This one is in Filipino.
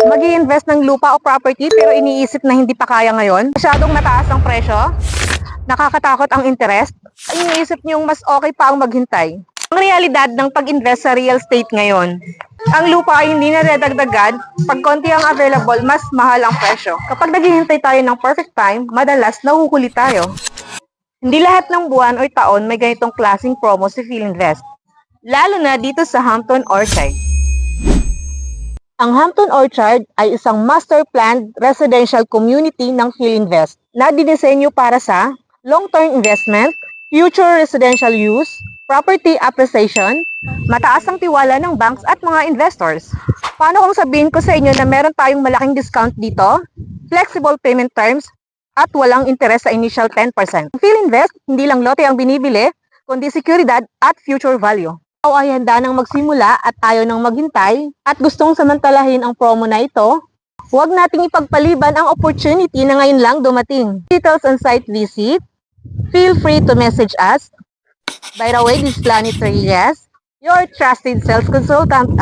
Mag-i-invest ng lupa o property pero iniisip na hindi pa kaya ngayon? Masyadong mataas ang presyo? Nakakatakot ang interest? Iniisip niyong mas okay pa ang maghintay? Ang realidad ng pag-invest sa real estate ngayon, ang lupa ay hindi na dadagdagan, pag konti ang available, mas mahal ang presyo. Kapag naghihintay tayo ng perfect time, madalas nahuhuli tayo. Hindi lahat ng buwan o taon may ganitong klaseng promo si Philinvest, lalo na dito sa Hampton Orchard. Ang Hampton Orchard ay isang master-planned residential community ng Philinvest na dinisenyo para sa long-term investment, future residential use, property appreciation, mataas ang tiwala ng banks at mga investors. Paano kung sabihin ko sa inyo na meron tayong malaking discount dito, flexible payment terms, at walang interes sa initial 10%? Ang Philinvest, hindi lang lote ang binibili, kundi seguridad at future value. Ikaw ay handa nang magsimula at ayaw nang maghintay at gustong samantalahin ang promo na ito, huwag nating ipagpaliban ang opportunity na ngayon lang dumating. Details on site visit, feel free to message us. By the way, this is Planetary Yes, your trusted sales consultant.